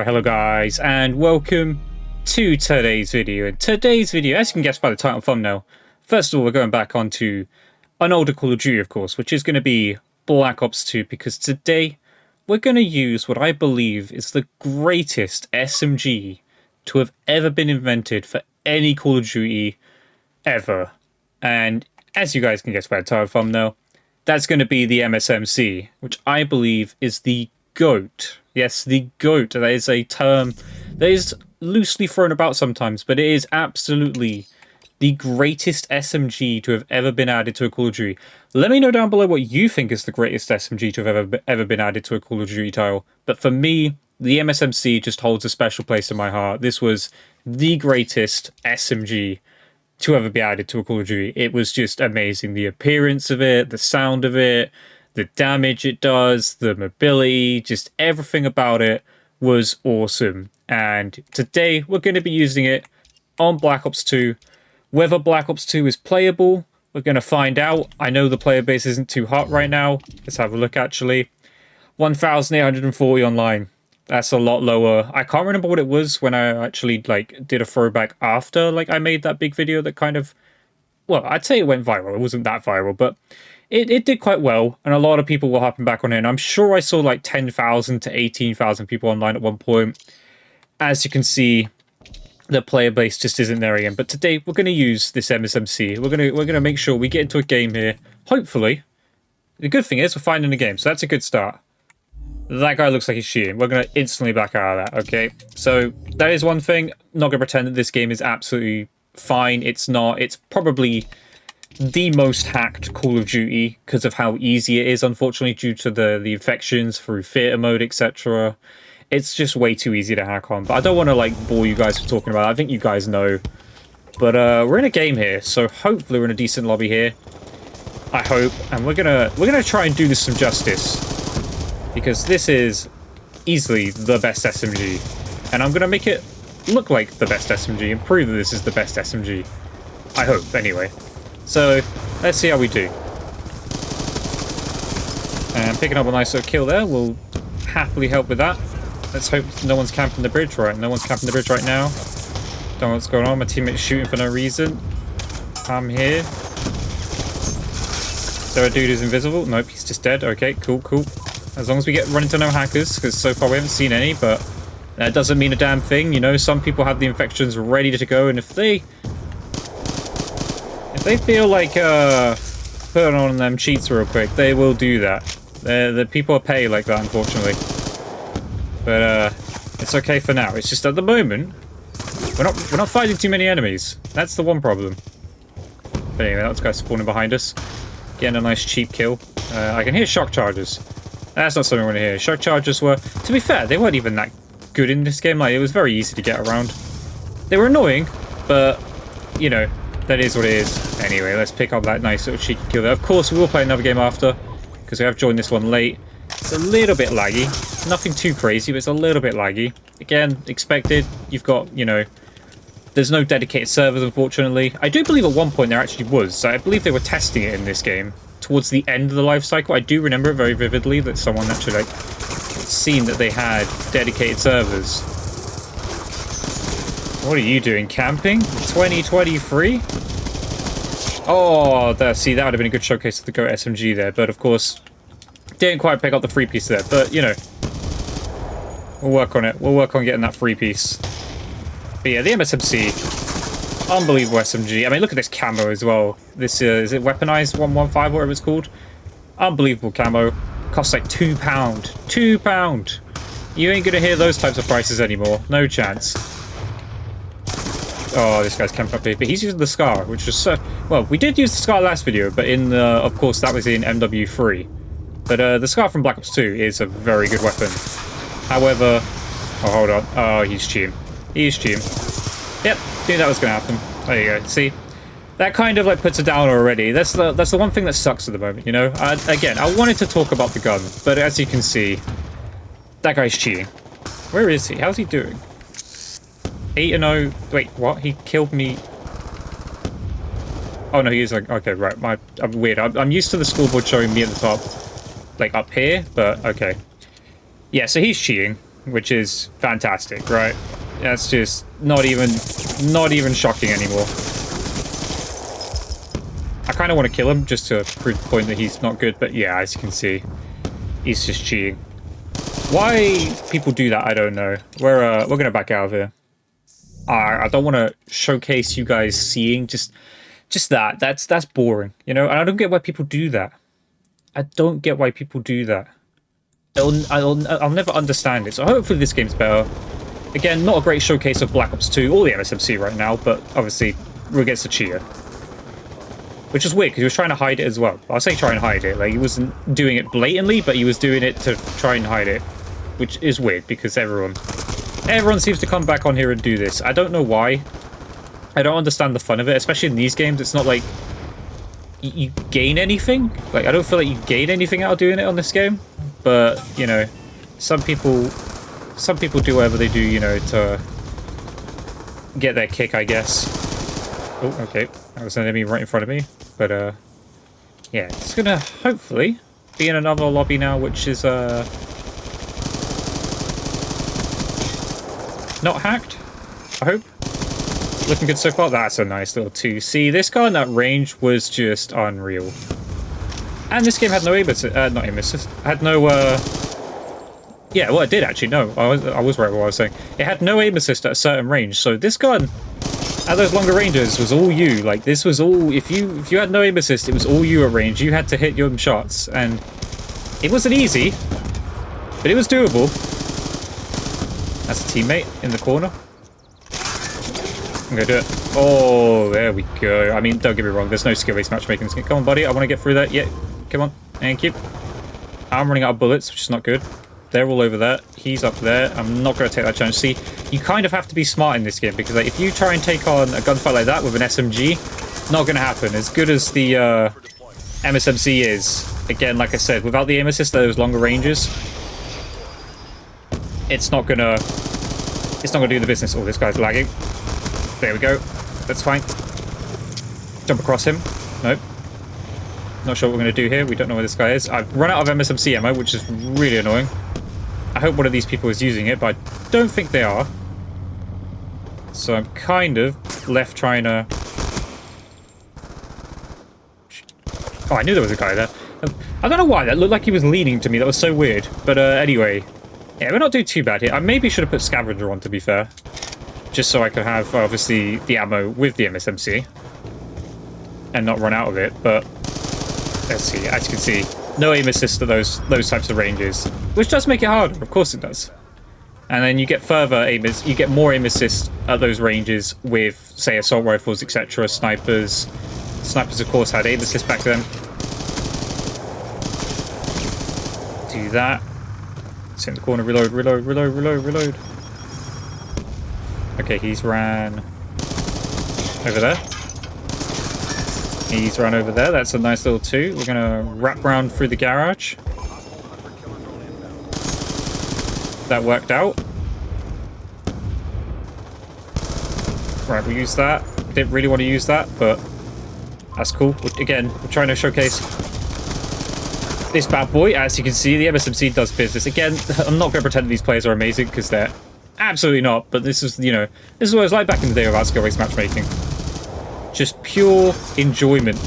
Hello guys, and welcome to today's video. In today's video, as you can guess by the title and thumbnail, first of all we're going back onto an older Call of Duty, of course, which is going to be Black Ops 2, because today we're going to use what I believe is the greatest SMG to have ever been invented for any Call of Duty ever. And as you guys can guess by the title and thumbnail, that's going to be the MSMC, which I believe is the GOAT. Yes, the GOAT. That is a term that is loosely thrown about sometimes, but it is absolutely the greatest SMG to have ever been added to a Call of Duty. Let me know down below what you think is the greatest SMG to have ever been added to a Call of Duty title. But for me, the MSMC just holds a special place in my heart. This was the greatest SMG to ever be added to a Call of Duty. It was just amazing. The appearance of it, the sound of it, the damage it does, the mobility, just everything about it was awesome. And today we're going to be using it on Black Ops 2. Whether Black Ops 2 is playable, we're going to find out. I know the player base isn't too hot right now. Let's have a look actually. 1,840 online. That's a lot lower. I can't remember what it was when I actually did a throwback after I made that big video that kind of, well, I'd say it went viral. It wasn't that viral, but it did quite well, and a lot of people were hopping back on it. And I'm sure I saw 10,000 to 18,000 people online at one point. As you can see, the player base just isn't there again. But today we're going to use this MSMC. We're gonna make sure we get into a game here. Hopefully, the good thing is we're finding a game, so that's a good start. That guy looks like he's cheating. We're going to instantly back out of that. Okay, so that is one thing. Not going to pretend that this game is absolutely fine. It's not. It's probably the most hacked Call of Duty because of how easy it is, unfortunately, due to the infections through theater mode, etc. It's just way too easy to hack on. But I don't want to bore you guys for talking about it. I think you guys know. But we're in a game here, so hopefully we're in a decent lobby here. I hope, and we're gonna try and do this some justice, because this is easily the best SMG, and I'm gonna make it look like the best SMG and prove that this is the best SMG. I hope, anyway. So, let's see how we do. And picking up a nice little kill there will happily help with that. Let's hope no one's camping the bridge. Right, no one's camping the bridge right now. Don't know what's going on. My teammate's shooting for no reason. I'm here. Is there a dude who's invisible? Nope, he's just dead. Okay, cool, cool. As long as we run into no hackers, because so far we haven't seen any, but that doesn't mean a damn thing. You know, some people have the infections ready to go, and if they feel like putting on them cheats real quick, they will do that. The people are paid like that, unfortunately. But it's okay for now. It's just at the moment we're not fighting too many enemies. That's the one problem. But anyway, that guy's spawning behind us, getting a nice cheap kill. I can hear shock charges. That's not something I want to hear. Shock charges were, to be fair, they weren't even that good in this game. It was very easy to get around. They were annoying, but you know, that is what it is. Anyway, let's pick up that nice little cheeky kill there. Of course, we will play another game after, because we have joined this one late. It's a little bit laggy. Nothing too crazy, but it's a little bit laggy. Again, expected. You've got, you know, there's no dedicated servers, unfortunately. I do believe at one point there actually was. So I believe they were testing it in this game towards the end of the life cycle. I do remember it very vividly that someone actually seen that they had dedicated servers. What are you doing? Camping? 2023? Oh, see, that would have been a good showcase of the GOAT SMG there, but of course, didn't quite pick up the free piece there. But, you know, we'll work on it. We'll work on getting that free piece. But yeah, the MSMC, unbelievable SMG. I mean, look at this camo as well. This is it weaponized 115, whatever it's called? Unbelievable camo. Costs like £2. £2. You ain't gonna hear those types of prices anymore. No chance. Oh, this guy's camping up here. But he's using the Scar, which is so... Well, we did use the Scar last video, but of course, that was in MW3. But the Scar from Black Ops 2 is a very good weapon. However... Oh, hold on. Oh, he's cheating. He's cheating. Yep, knew that was going to happen. There you go. See? That kind of puts it down already. That's the one thing that sucks at the moment, you know? Again, I wanted to talk about the gun, but as you can see, that guy's cheating. Where is he? How's he doing? 8-0. Wait, what? He killed me. Oh no, he's okay, right. I'm weird. I'm used to the scoreboard showing me at the top, up here, but okay. Yeah, so he's cheating. which is fantastic, right? That's just not even shocking anymore. I kind of want to kill him just to prove the point that he's not good, but yeah, as you can see, he's just cheating. Why people do that, I don't know. We're gonna back out of here. I don't want to showcase you guys seeing just that. That's boring, you know. And I don't get why people do that. I don't get why people do that. I'll never understand it. So hopefully this game's better. Again, not a great showcase of Black Ops 2 or the MSMC right now, but obviously we're against a cheater. Which is weird, because he was trying to hide it as well. I'll say try and hide it. Like, he wasn't doing it blatantly, but he was doing it to try and hide it. Which is weird, because everyone seems to come back on here and do this. I don't know why. I don't understand the fun of it, especially in these games. It's not like you gain anything. Like, I don't feel like you gain anything out of doing it on this game. But, you know, some people do whatever they do, you know, to get their kick, I guess. Oh, okay. That was an enemy right in front of me. But, yeah, it's gonna hopefully be in another lobby now, which is, not hacked, I hope. Looking good so far. That's a nice little 2C. This guy in that range was just unreal. And this game had no aim assist, not aim assist, had no, yeah, well, it did actually, no, I was right with what I was saying. It had no aim assist at a certain range, so this gun, at those longer ranges, was all you. Like, this was all, if you had no aim assist, it was all you at range. You had to hit your shots, and it wasn't easy, but it was doable. That's a teammate in the corner. I'm gonna do it. Oh, there we go. I mean, don't get me wrong, there's no skill-based matchmaking. Come on, buddy, I want to get through that. Yeah, come on. Thank you. I'm running out of bullets, which is not good. They're all over there. He's up there. I'm not going to take that chance. See, you kind of have to be smart in this game, because like, if you try and take on a gunfight like that with an SMG, not going to happen. As good as the MSMC is, again, like I said, without the aim assist at those longer ranges, it's not gonna do the business. Oh, this guy's lagging. There we go. That's fine. Jump across him. Nope. Not sure what we're going to do here. We don't know where this guy is. I've run out of MSMC ammo, which is really annoying. I hope one of these people is using it, but I don't think they are. So I'm kind of left trying to... Oh, I knew there was a guy there. I don't know why. That looked like he was leaning to me. That was so weird. But anyway, yeah, we're not doing too bad here. I maybe should have put Scavenger on, to be fair. Just so I could have, obviously, the ammo with the MSMC. And not run out of it, but... Let's see, as you can see, no aim assist to those types of ranges. Which does make it harder, of course it does. And then you get you get more aim assist at those ranges with, say, assault rifles, etc., snipers. Snipers, of course, had aim assist back then. Do that. Sit in the corner, reload, reload, reload, reload, reload. Okay, he's ran over there. He's run over there. That's a nice little 2. We're gonna wrap around through the garage. That worked out. Right, we used that. Didn't really want to use that, but that's cool. Again, we're trying to showcase this bad boy. As you can see, the MSMC does business. Again, I'm not going to pretend that these players are amazing, because they're absolutely not. But this is, you know, this is what it was like back in the day without skill-based matchmaking. Just pure enjoyment.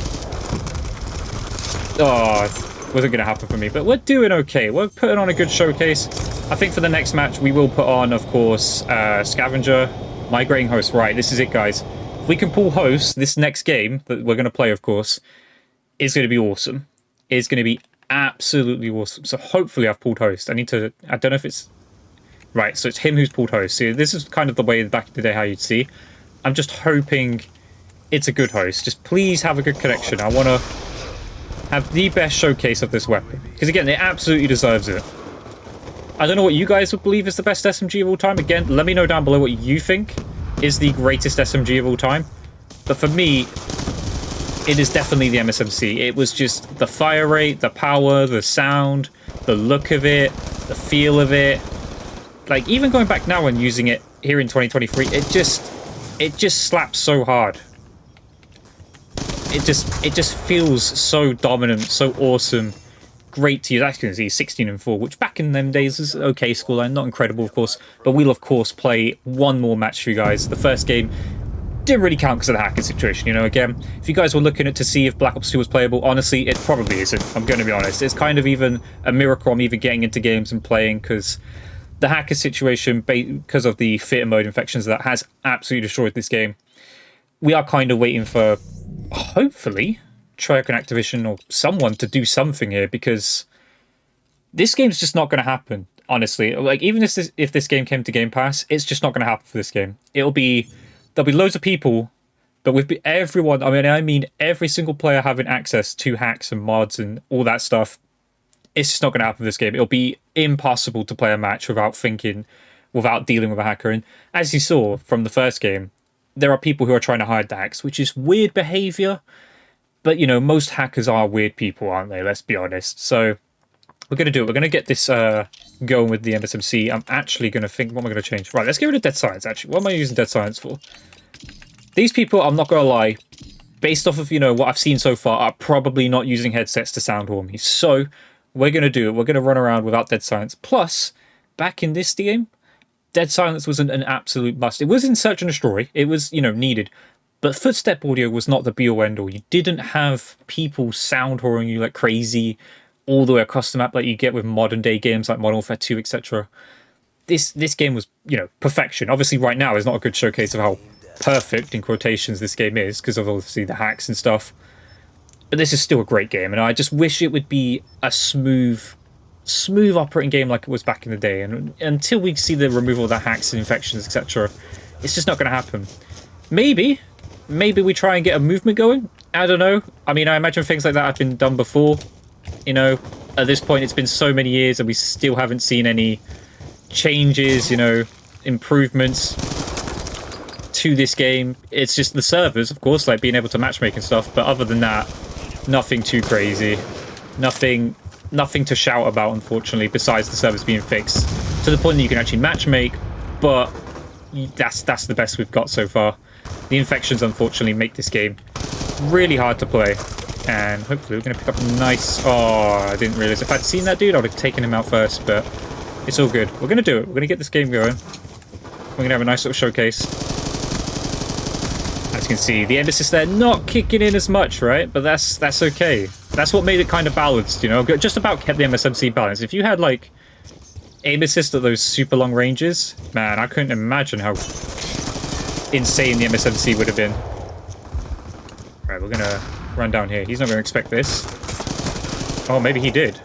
Oh, wasn't going to happen for me, but we're doing okay. We're putting on a good showcase. I think for the next match, we will put on, of course, Scavenger, Migrating Host. Right, this is it, guys. If we can pull Host, this next game that we're going to play, of course, is going to be awesome. It's going to be absolutely awesome. So hopefully I've pulled Host. I don't know if it's... Right, so it's him who's pulled Host. So this is kind of the way back in the day how you'd see. I'm just hoping it's a good host. Just please have a good connection. I want to have the best showcase of this weapon. Because again, it absolutely deserves it. I don't know what you guys would believe is the best SMG of all time. Again, let me know down below what you think is the greatest SMG of all time. But for me, it is definitely the MSMC. It was just the fire rate, the power, the sound, the look of it, the feel of it. Like, even going back now and using it here in 2023, it just slaps so hard. It just feels so dominant, so awesome, great to use. As you can see, 16-4, which back in them days was okay scoreline, not incredible, of course. But we'll, of course, play one more match for you guys. The first game didn't really count because of the hacker situation, you know. Again, if you guys were looking at to see if Black Ops 2 was playable, honestly, it probably isn't. I'm going to be honest. It's kind of even a miracle I'm even getting into games and playing, because the hacker situation, because of the theater mode infections, that has absolutely destroyed this game. We are kind of waiting for, hopefully, Treyarch and Activision or someone to do something here, because this game's just not going to happen, honestly. Like, even if this game came to Game Pass, it's just not going to happen for this game. There'll be loads of people, but with everyone, I mean every single player having access to hacks and mods and all that stuff, it's just not going to happen for this game. It'll be impossible to play a match without dealing with a hacker. And as you saw from the first game, there are people who are trying to hide the hacks, which is weird behavior. But, you know, most hackers are weird people, aren't they? Let's be honest. So we're going to do it. We're going to get this going with the MSMC. I'm actually going to think, what am I going to change? Right, let's get rid of Dead Science, actually. What am I using Dead Science for? These people, I'm not going to lie, based off of, you know, what I've seen so far, are probably not using headsets to sound harm me. So we're going to do it. We're going to run around without Dead Silence. Plus, back in this game, Dead Silence was an absolute must. It was in Search and Destroy. It was, you know, needed. But footstep audio was not the be-all end-all. You didn't have people sound whoring you like crazy all the way across the map like you get with modern-day games like Modern Warfare 2, etc. This game was, you know, perfection. Obviously, right now is not a good showcase of how perfect, in quotations, this game is, because of obviously the hacks and stuff. But this is still a great game, and I just wish it would be a smooth operating game like it was back in the day. And until we see the removal of the hacks and infections, etc., it's just not going to happen. Maybe we try and get a movement going. I don't know. I mean, I imagine things like that have been done before. You know, at this point, it's been so many years and we still haven't seen any changes, you know, improvements to this game. It's just the servers, of course, like being able to matchmake and stuff. But other than that, nothing too crazy. Nothing to shout about, unfortunately, besides the servers being fixed to the point that you can actually matchmake. But that's the best we've got so far. The infections, unfortunately, make this game really hard to play. And hopefully we're going to pick up a nice... Oh, I didn't realize. If I'd seen that dude, I would have taken him out first. But it's all good. We're going to do it. We're going to get this game going. We're going to have a nice little showcase. As you can see, the aim assist there not kicking in as much, right? But that's okay. That's what made it kind of balanced, you know? Just about kept the MSMC balanced. If you had, like, aim assist at those super long ranges, man, I couldn't imagine how insane the MSMC would have been. Right, we're gonna run down here. He's not gonna expect this. Oh, maybe he did.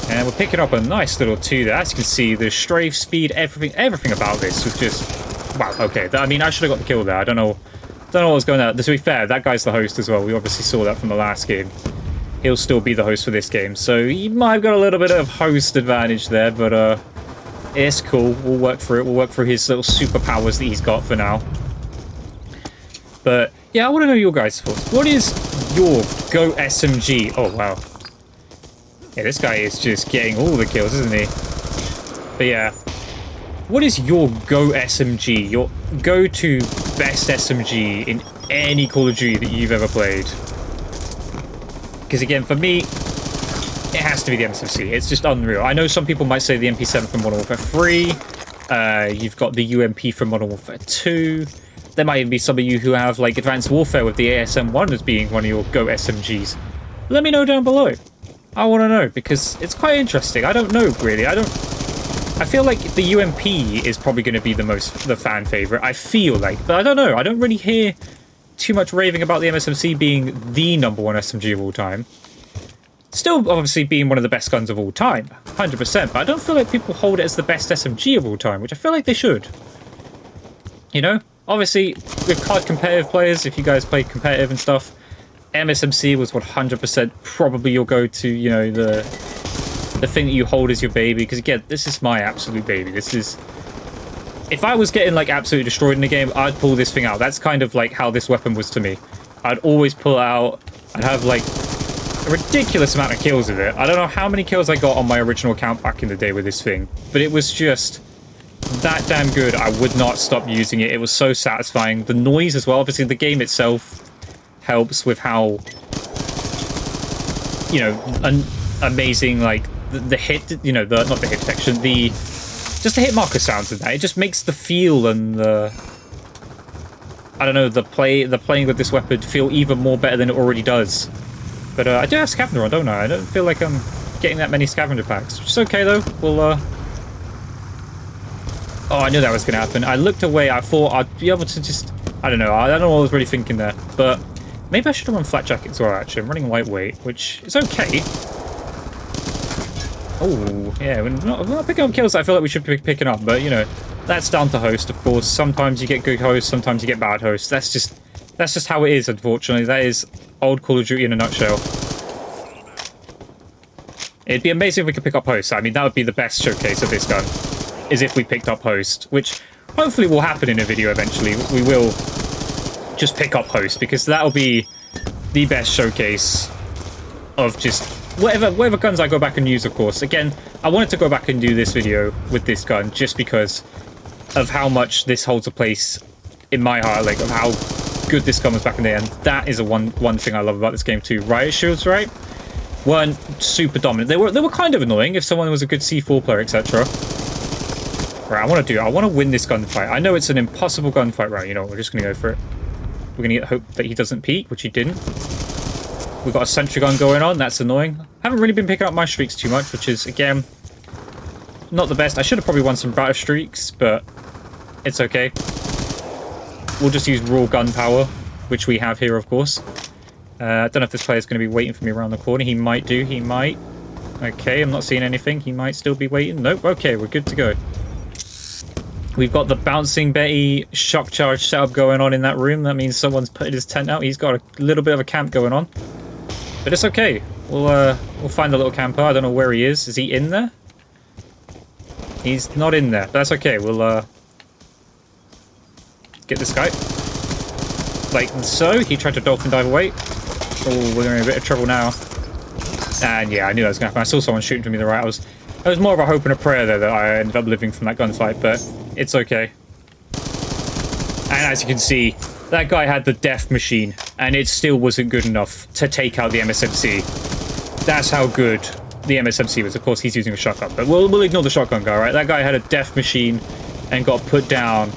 And we're picking up a nice little 2 there. As you can see, the strafe speed, everything about this was just... Wow, okay. I mean, I should have got the kill there. I don't know what was going on. To be fair, that guy's the host as well. We obviously saw that from the last game. He'll still be the host for this game. So he might have got a little bit of host advantage there, but it's cool. We'll work through it. We'll work through his little superpowers that he's got for now. But yeah, I want to know your guys' thoughts. What is your Go SMG? Oh, wow. Yeah, this guy is just getting all the kills, isn't he? But yeah. What is your Go SMG? Your go-to best SMG in any Call of Duty that you've ever played? Because again, for me, it has to be the MSMC. It's just unreal. I know some people might say the MP7 from Modern Warfare 3. You've got the UMP from Modern Warfare 2. There might even be some of you who have like Advanced Warfare with the ASM-1 as being one of your Go SMGs. Let me know down below. I want to know, because it's quite interesting. I don't know, really. I feel like the UMP is probably going to be the fan favorite. I feel like, but I don't know. I don't really hear too much raving about the MSMC being the #1 SMG of all time. Still, obviously, being one of the best guns of all time, 100%. But I don't feel like people hold it as the best SMG of all time, which I feel like they should. You know, obviously, with COD competitive players, if you guys play competitive and stuff, MSMC was 100% probably your go-to. You know, the thing that you hold as your baby. Because again, this is my absolute baby. This is... If I was getting, like, absolutely destroyed in the game, I'd pull this thing out. That's kind of, like, how this weapon was to me. I'd always pull it out. I'd have, like, a ridiculous amount of kills with it. I don't know how many kills I got on my original account back in the day with this thing. But it was just that damn good. I would not stop using it. It was so satisfying. The noise as well. Obviously, the game itself helps with how you know, an amazing, like, the hit, you know, not the hit detection, just the hit marker sounds in that. It just makes the feel and the, I don't know, the playing with this weapon feel even more better than it already does. But I do have scavenger on, don't I? I don't feel like I'm getting that many scavenger packs, which is okay though. We'll oh, I knew that was gonna happen. I looked away, I thought I'd be able to just, I don't know what I was really thinking there, but maybe I should have run flat jacket as well, actually. I'm running lightweight, which is okay. Oh, yeah, we're not picking up kills I feel like we should be picking up, but, you know, that's down to host, of course. Sometimes you get good hosts, sometimes you get bad hosts. That's just how it is, unfortunately. That is old Call of Duty in a nutshell. It'd be amazing if we could pick up hosts. I mean, that would be the best showcase of this gun, is if we picked up host, which hopefully will happen in a video eventually. We will just pick up host, because that'll be the best showcase of just whatever guns I go back and use, of course. Again, I wanted to go back and do this video with this gun just because of how much this holds a place in my heart, like of how good this gun was back in the day. And that is one thing I love about this game too. Riot shields, right, weren't super dominant. They were kind of annoying if someone was a good C4 player, etc. Right, I want to win this gunfight. I know it's an impossible gunfight, right? You know what, we're just gonna go for it. We're gonna hope that he doesn't peek, which he didn't. We've got a sentry gun going on, that's annoying. Haven't really been picking up my streaks too much, which is, again, not the best. I should have probably won some better streaks, but it's okay. We'll just use raw gunpowder, which we have here, of course. I don't know if this player's going to be waiting for me around the corner. He might do, he might. Okay, I'm not seeing anything. He might still be waiting. Nope, okay, we're good to go. We've got the Bouncing Betty shock charge setup going on in that room. That means someone's putting his tent out. He's got a little bit of a camp going on. But it's okay. We'll find the little camper. I don't know where he is. Is he in there? He's not in there. But that's okay. We'll get this guy. Like so. He tried to dolphin dive away. Oh, we're in a bit of trouble now. And yeah, I knew that was going to happen. I saw someone shooting to me to the right. It was more of a hope and a prayer there that I ended up living from that gunfight, but it's okay. And as you can see, that guy had the death machine, and it still wasn't good enough to take out the MSMC. That's how good the MSMC was. Of course, he's using a shotgun, but we'll ignore the shotgun guy, right? That guy had a death machine and got put down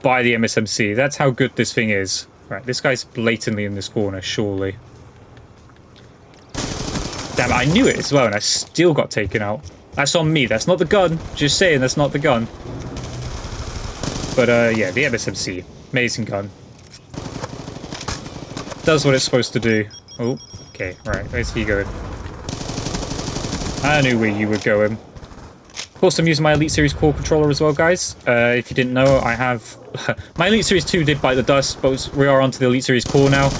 by the MSMC. That's how good this thing is. Right, this guy's blatantly in this corner, surely. Damn it, I knew it as well, and I still got taken out. That's on me. That's not the gun. Just saying, that's not the gun. But, yeah, the MSMC. Amazing gun. Does what it's supposed to do. Oh, okay, right. Where's he going? I knew where you were going. Of course, I'm using my Elite Series core controller as well, guys. If you didn't know, I have... my Elite Series 2 did bite the dust, but we are onto the Elite Series core now.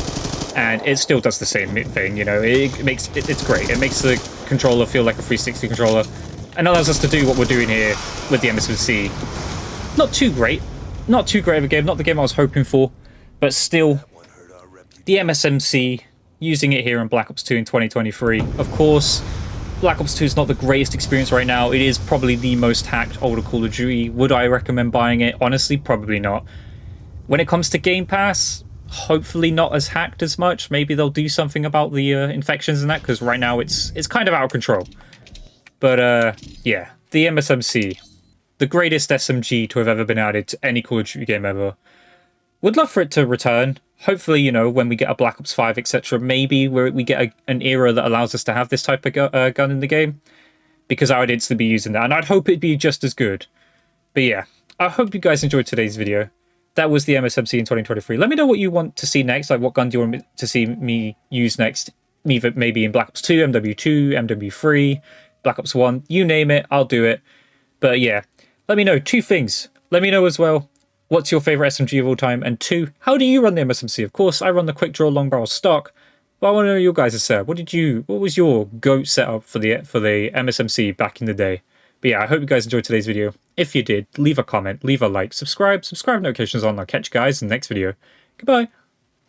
And it still does the same thing, you know. It's great. It makes the controller feel like a 360 controller. And allows us to do what we're doing here with the MSMC. Not too great. Not too great of a game. Not the game I was hoping for. But still, the MSMC, using it here in Black Ops 2 in 2023. Of course, Black Ops 2 is not the greatest experience right now. It is probably the most hacked older Call of Duty. Would I recommend buying it? Honestly, probably not. When it comes to Game Pass, hopefully not as hacked as much. Maybe they'll do something about the infections and that, because right now it's kind of out of control. But yeah, the MSMC, the greatest SMG to have ever been added to any Call of Duty game ever. Would love for it to return. Hopefully, you know, when we get a Black Ops 5, etc., maybe we get an era that allows us to have this type of gun in the game, because I would instantly be using that, and I'd hope it'd be just as good. But yeah, I hope you guys enjoyed today's video. That was the MSMC in 2023. Let me know what you want to see next. Like, what gun do you want to see me use next? Maybe in Black Ops 2, MW2, MW3, Black Ops 1. You name it, I'll do it. But yeah, let me know. 2 things. Let me know as well, what's your favorite SMG of all time? And 2, how do you run the MSMC? Of course, I run the quick draw long barrel stock. But I want to know your guys' setup. What was your GOAT setup for the MSMC back in the day? But yeah, I hope you guys enjoyed today's video. If you did, leave a comment, leave a like, subscribe notifications on. I'll catch you guys in the next video. Goodbye.